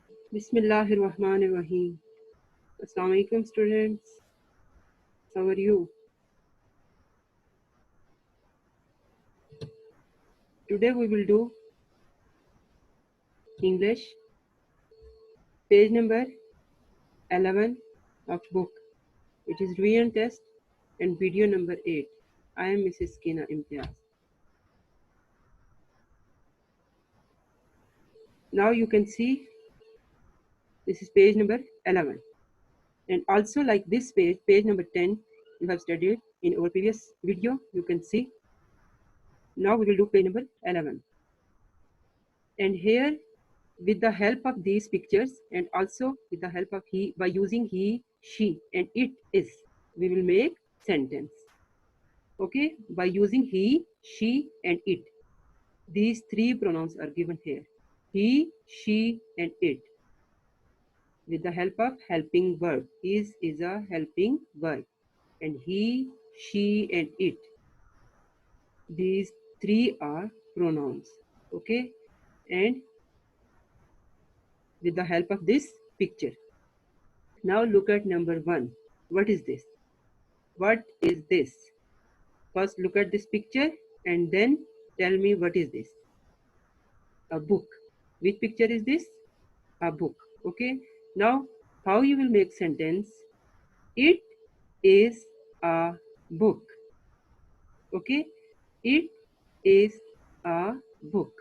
Bismillahirrahmanirrahim. Assalamu alaikum students. How are you? Today we will do English page number 11 of book. It is revision test and video number 8. I am Mrs. Kina Imtiaz. Now you can see this is page number 11. And also like this page, page number 10, you have studied in our previous video. You can see. Now we will do page number 11. And here with the help of these pictures and also with the help of he, by using he, she and it is, we will make sentence. Okay, by using he, she and it. These three pronouns are given here. He, she and it. With the help of helping verb. Is a helping verb. And he, she and it. These three are pronouns. Okay, and with the help of this picture. Now look at number 1. What is this? What is this? First look at this picture and then tell me what is this? A book. Which picture is this? A book. Okay. Now how you will make sentence? It is a book. Okay. It is a book.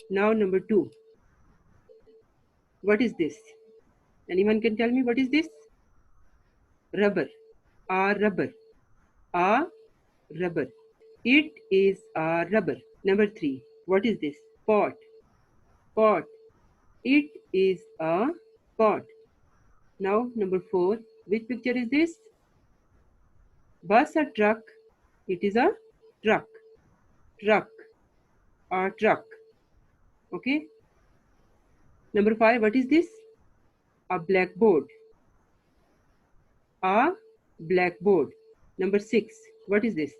Now number 2. What is this? Anyone can tell me what is this? Rubber. A rubber. A rubber. It is a rubber. Number 3. What is this? Pot. Pot. It is a pot. Now number 4. Which picture is this? Bus or truck? It is a truck. Truck. A truck. Okay. Number 5. What is this? A blackboard. A blackboard. Number 6. What is this?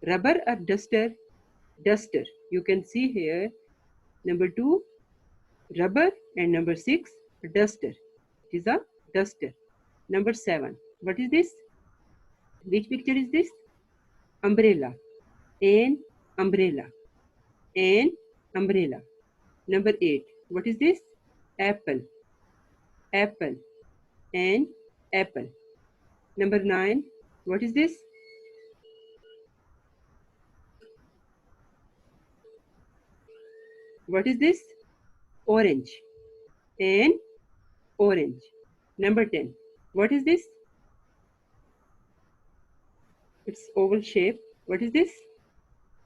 Rubber or duster? Duster. You can see here. Number 2. Rubber and number 6. Duster. It is a duster. Number 7. What is this? Which picture is this? Umbrella. An umbrella. An umbrella. Number 8. What is this? Apple. Apple. An apple. Number 9. What is this? What is this? Orange. An orange. Number 10. What is this? It's oval shape. What is this?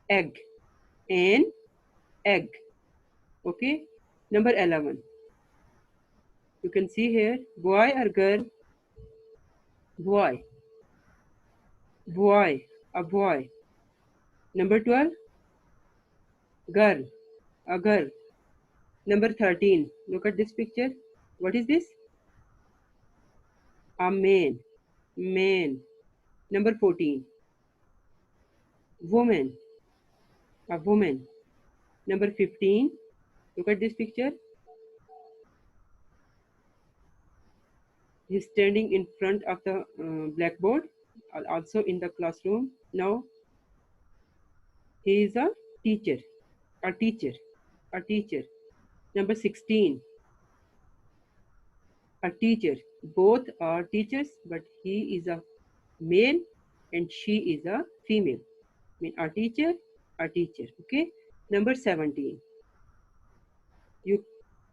Egg. An egg. Okay. Number 11. You can see here, boy or girl? Boy. Boy. A boy. Number 12. Girl. A girl. Number 13. Look at this picture. What is this? A man. Man. Number 14. Woman. A woman. Number 15. Look at this picture. He's standing in front of the blackboard, also in the classroom. Now, he is a teacher. A teacher. A teacher. Number 16. A teacher. Both are teachers, but he is a male and she is a female. I mean, a teacher, a teacher. Okay. Number 17. You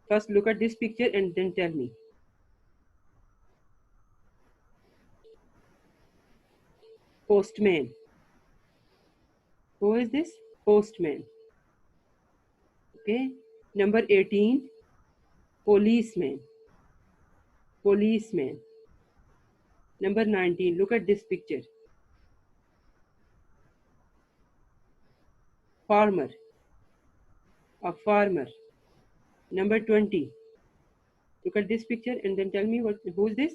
first look at this picture and then tell me. Postman. Who is this? Postman. Okay. Number 18. Policeman. Policeman. Number 19. Look at this picture. Farmer. A farmer. Number 20. Look at this picture and then tell me who is this?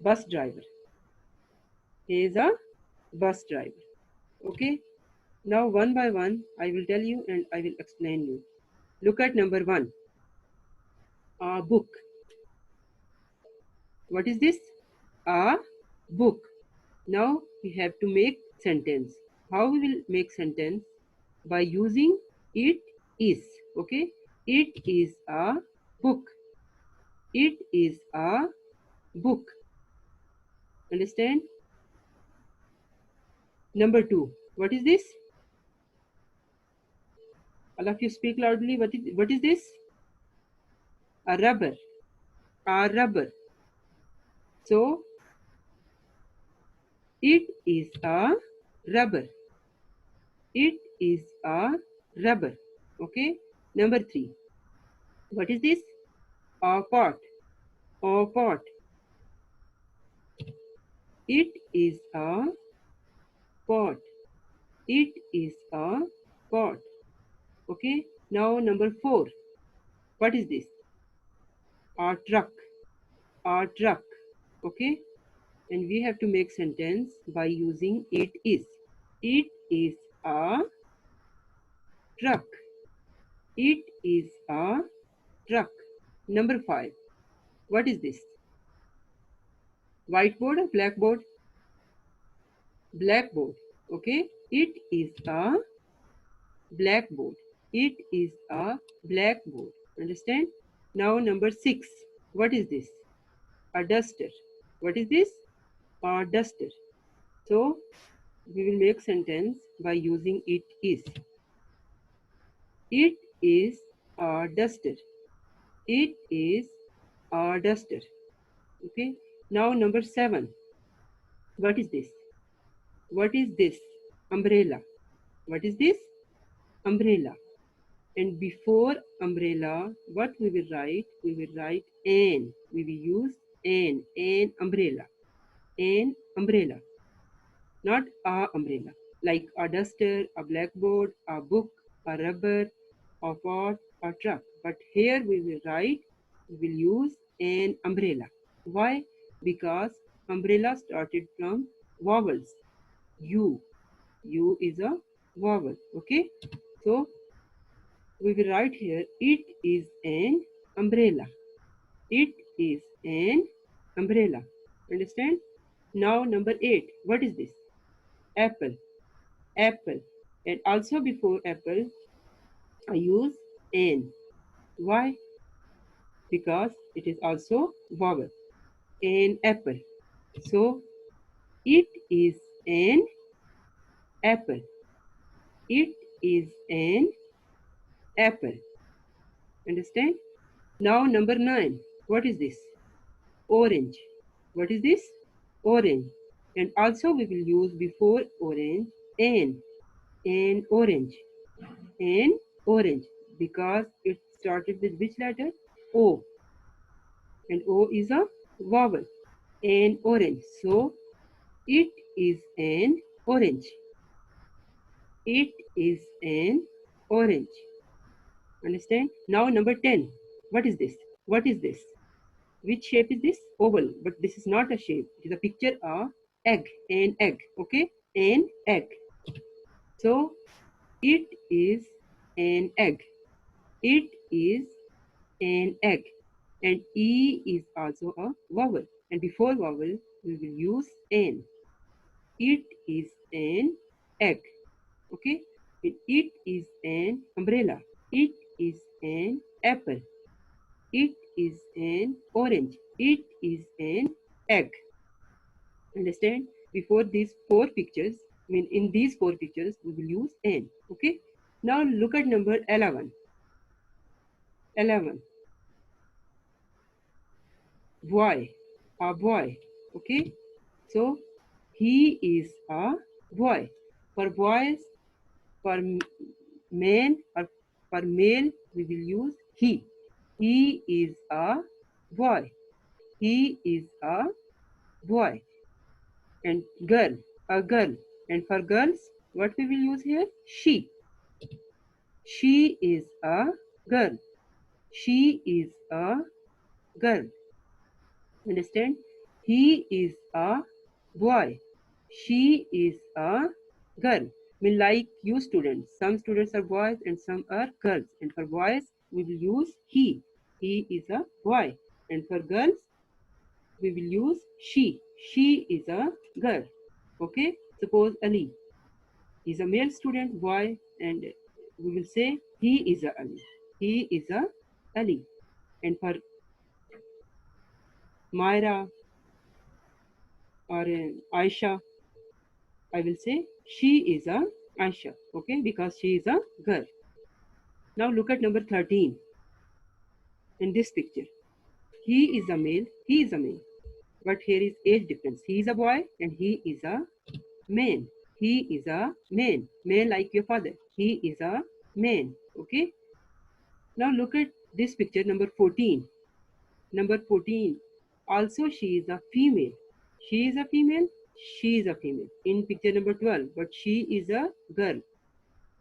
Bus driver. He is a bus driver. Okay. Now one by one I will tell you and I will explain you. Look at number 1. A book. What is this? A book. Now we have to make sentence. How we will make sentence? By using it is. Okay. It is a book. It is a book. Understand? Number 2. What is this? All of you speak loudly. What is this? A rubber. A rubber. So it is a rubber. It is a rubber. Okay. Number 3. What is this? A pot. A pot. It is a pot. It is a pot. Okay. Now number 4. What is this? A truck. A truck. Okay. And we have to make sentence by using it is. It is a truck. It is a truck. Number 5. What is this? Whiteboard or blackboard? Blackboard. Okay. It is a blackboard. It is a blackboard. Understand? Now number 6. What is this? A duster. What is this? A duster. So we will make sentence by using it is. It is a duster. It is a duster. Okay. Now number 7. What is this? What is this? Umbrella. What is this? Umbrella. And before umbrella, what we will write? We will write an. We will use an umbrella. An umbrella. Not a umbrella. Like a duster, a blackboard, a book, a rubber, a pot, a truck. But here we will write, we will use an umbrella. Why? Because umbrella started from vowels. U. U is a vowel. Okay. So we will write here, it is an umbrella. It is an umbrella. Understand? Now number 8. What is this? Apple. Apple. And also before apple, I use an. Why? Because it is also vowel. An apple. So it is an apple. It is an apple. Understand? Now number 9. What is this? Orange. What is this? Orange. And also we will use before orange an orange. An orange. Because it started with which letter? O. And O is a vowel. An orange. So it is an orange. It is an orange. Understand? Now number 10. What is this? What is this? Which shape is this? Oval. But this is not a shape. It is a picture of egg. An egg. Okay? An egg. So it is an egg. It is an egg. And E is also a vowel. And before vowel, we will use an. It is an egg. Okay? It is an umbrella. It is an apple. It is an orange. It is an egg. Understand? Before these 4 pictures, in these 4 pictures, we will use an. Okay? Now look at number 11. 11. Boy. A boy. Okay? So he is a boy. For boys, for men or for male, we will use he. He is a boy. He is a boy. And girl, a girl. And for girls, what we will use here? She. She is a girl. She is a girl. Understand? He is a boy. She is a girl. mean like you students. Some students are boys and some are girls. And for boys, we will use he. He is a boy. And for girls, we will use she. She is a girl. Okay. Suppose Ali is a male student, boy, and we will say he is a Ali. He is a Ali. And for Myra or Aisha, I will say she is a Aisha. Okay, because she is a girl. Now look at number 13 in this picture. He is a male. He is a male. But here is age difference. He is a boy and he is a man. He is a man. Man like your father. He is a man. Okay. Now look at this picture number 14. Number 14. Also she is a female. She is a female. She is a female. In picture number 12. But she is a girl.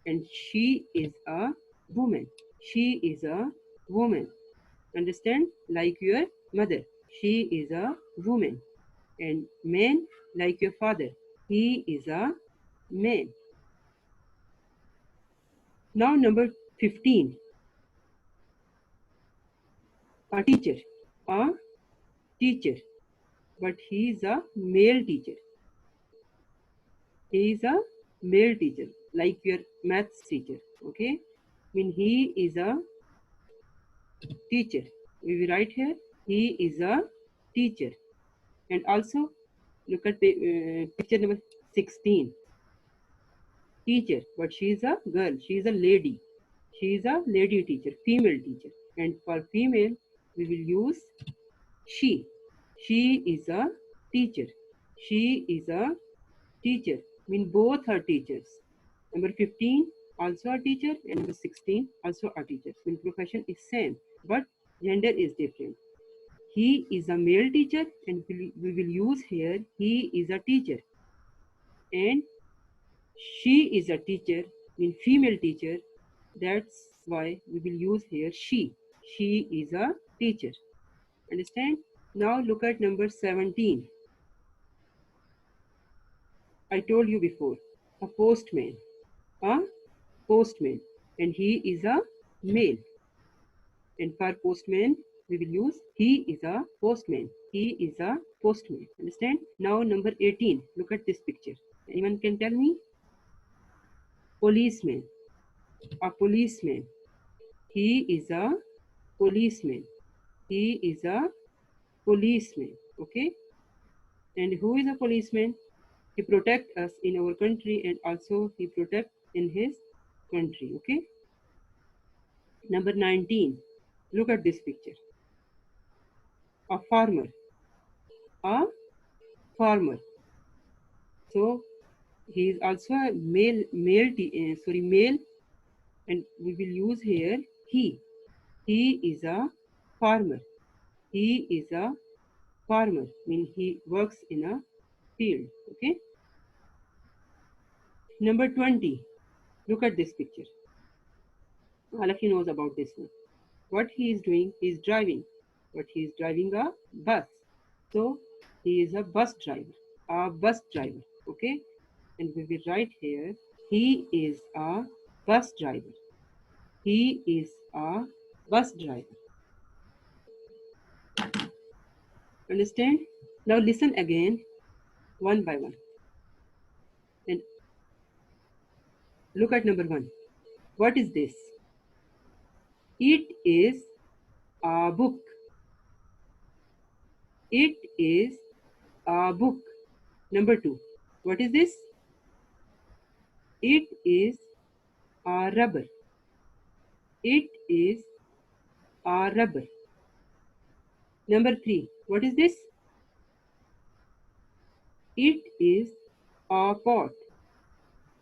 And she is a woman. She is a woman. Understand? Like your mother. She is a woman. And man like your father. He is a man. Now number 15. A teacher. A teacher. But he is a male teacher. He is a male teacher. Like your maths teacher. Okay. I mean he is a teacher. We will write here. He is a teacher. And also look at picture number 16. Teacher, but she is a girl. She is a lady. She is a lady teacher, female teacher. And for female, we will use she. She is a teacher. She is a teacher. I mean both are teachers. Number 15 also a teacher and number 16 also a teacher. I mean profession is same, but gender is different. He is a male teacher and we will use here he is a teacher. And she is a teacher, mean female teacher. That's why we will use here she. She is a teacher. Understand? Now look at number 17. I told you before, a postman. A postman. And he is a male. And for postman, we will use he is a postman. He is a postman. Understand? Now number 18. Look at this picture. Anyone can tell me? Policeman. A policeman. He is a policeman. He is a policeman. Okay. And who is a policeman? He protects us in our country and also he protects in his country. Okay. Number 19. Look at this picture. A farmer. A farmer. So he is also a male, male, and we will use here he. He is a farmer. He is a farmer. Mean he works in a field. Okay. Number 20. Look at this picture. All of you knows about this one. What he is doing, he is driving. But he is driving a bus. So he is a bus driver. A bus driver. Okay. And we will write here, he is a bus driver. He is a bus driver. Understand? Now listen again, one by one. And look at number 1. What is this? It is a book. It is a book. Number 2. What is this? It is a rubber. It is a rubber. Number 3. What is this? It is a pot.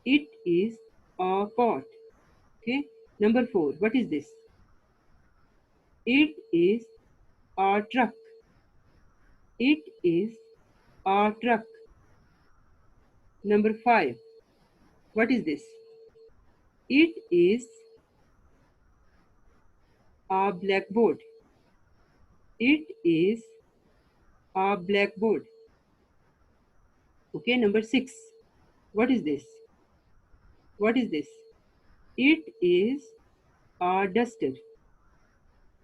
It is a pot. Okay. Number 4. What is this? It is a truck. It is a truck. Number 5. What is this? It is a blackboard. It is a blackboard. Okay, number 6. What is this? What is this? It is a duster.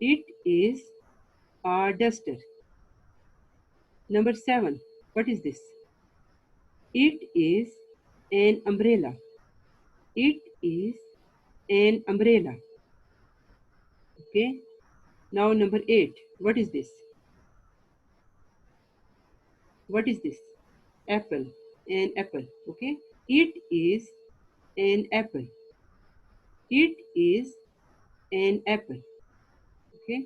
It is a duster. Number 7. What is this? It is an umbrella. It is an umbrella. Okay. Now number 8. What is this? What is this? Apple. An apple. Okay. It is an apple. It is an apple. Okay.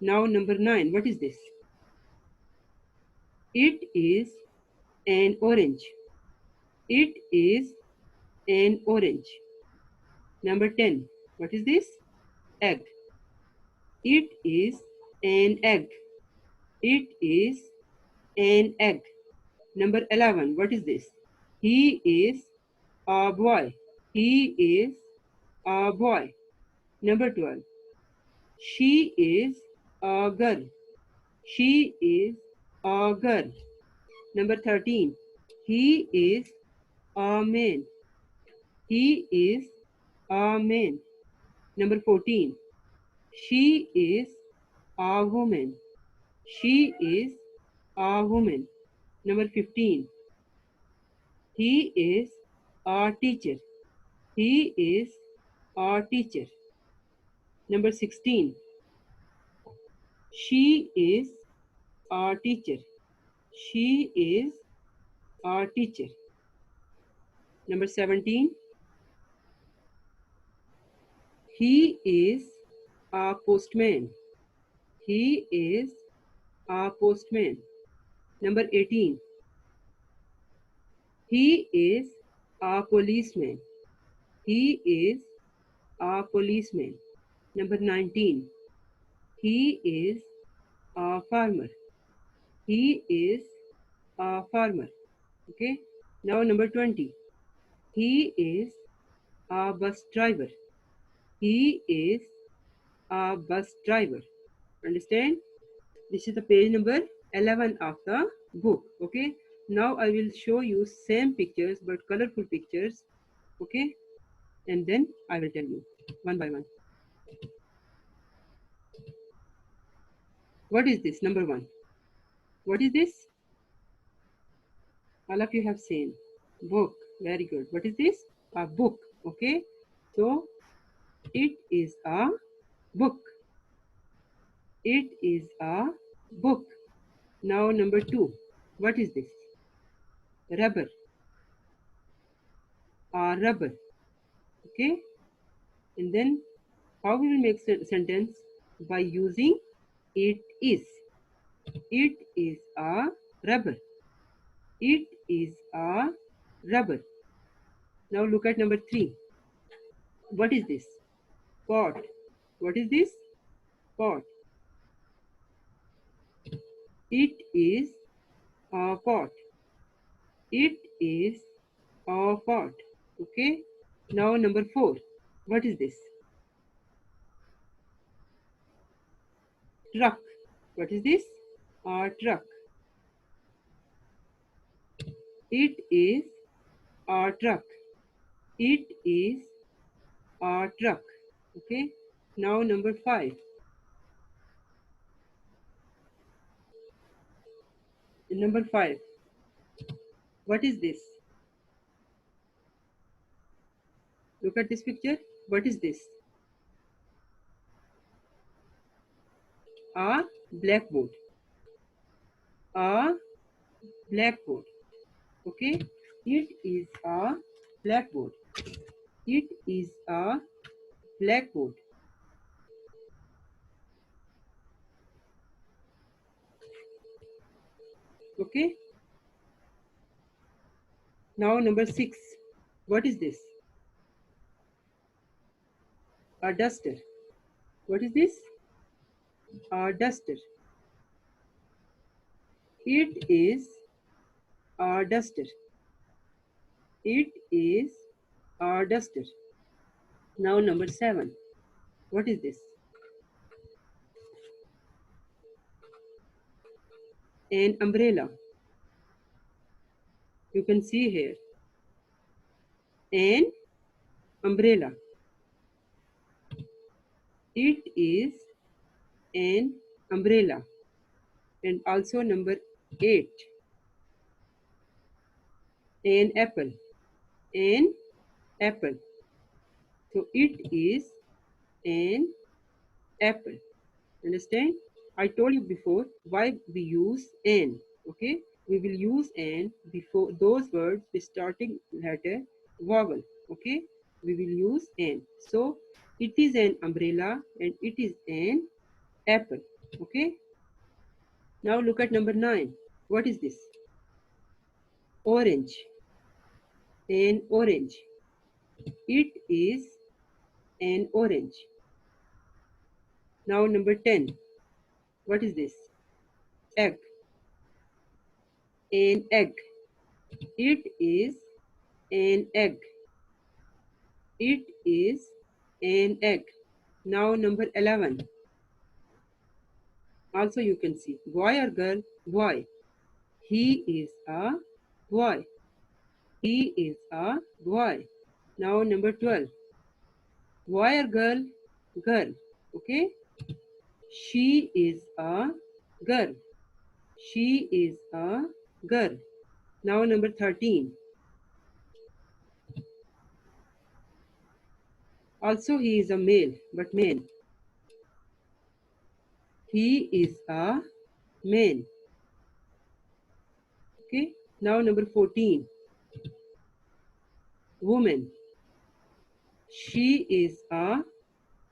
Now number 9. What is this? It is an orange. It is an orange. Number 10. What is this? Egg. It is an egg. It is an egg. Number 11. What is this? He is a boy. He is a boy. Number 12. She is a girl. She is a girl. Number 13. He is a man. He is a man. Number 14. She is a woman. She is a woman. Number 15. He is a teacher. He is a teacher. Number 16. She is a teacher. She is a teacher. Number 17. He is a postman. He is a postman. Number 18. He is a policeman. He is a policeman. Number 19. He is a farmer. He is a farmer. Okay. Now number 20. He is a bus driver. He is a bus driver. Understand? This is the page number 11 of the book. Okay. Now I will show you same pictures but colorful pictures. Okay. And then I will tell you one by one. What is this? Number 1. What is this? All of you have seen. Book. Very good. What is this? A book. Okay. So it is a book. It is a book. Now number 2. What is this? Rubber. A rubber. Okay. And then how we will make sentence? By using it is. It is a rubber. It is a rubber. Now look at number 3. What is this? Pot. What is this? Pot. It is a pot. It is a pot. Okay. Now number 4. What is this? Truck. What is this? A truck. It is a truck. It is a truck. Okay. Now number 5. Number 5. What is this? Look at this picture. What is this? A blackboard. A blackboard. Okay. It is a blackboard. It is a blackboard. Okay. Now number 6. What is this? A duster. What is this? A duster. It is a duster. It is a duster. Now number 7. What is this? An umbrella. You can see here. An umbrella. It is an umbrella. And also number 8, an apple. An apple. So it is an apple. Understand? I told you before why we use an. Okay, we will use an before those words with starting letter vowel. Okay, we will use an. So it is an umbrella and it is an apple. Okay, now look at number 9. What is this? Orange. An orange. It is an orange. Now number 10. What is this? Egg. An egg. It is an egg. It is an egg. Now number 11. Also you can see boy or girl, boy. He is a boy. He is a boy. Now number 12. Boy or girl, girl. Okay. She is a girl. She is a girl. Now number 13. Also he is a male, but man. He is a man. Okay. Now number 14. Woman. She is a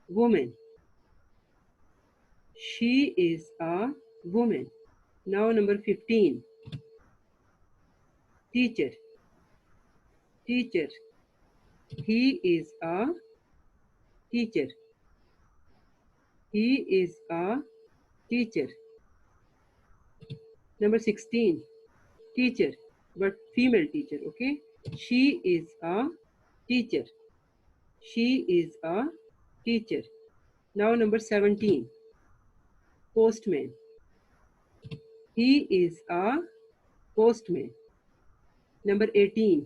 woman. She is a woman. Now number 15. Teacher. Teacher. He is a teacher. He is a teacher. Number 16. Teacher, but female teacher. Okay. She is a teacher. She is a teacher. Now number 17. Postman. He is a postman. Number 18.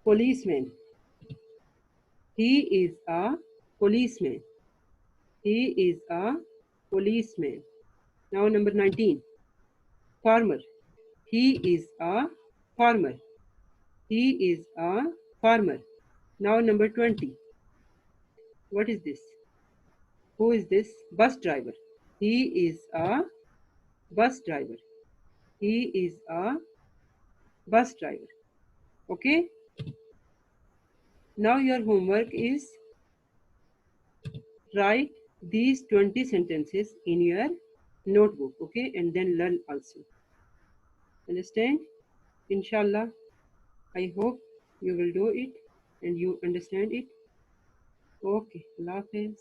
Policeman. He is a policeman. He is a policeman. Now number 19. Farmer. He is a farmer. He is a farmer. Now number 20. What is this? Who is this? Bus driver. He is a bus driver. He is a bus driver. Okay. Now your homework is write these 20 sentences in your notebook. Okay. And then learn also. Understand? Inshallah. I hope you will do it and you understand it. Okay. Allah Hafiz.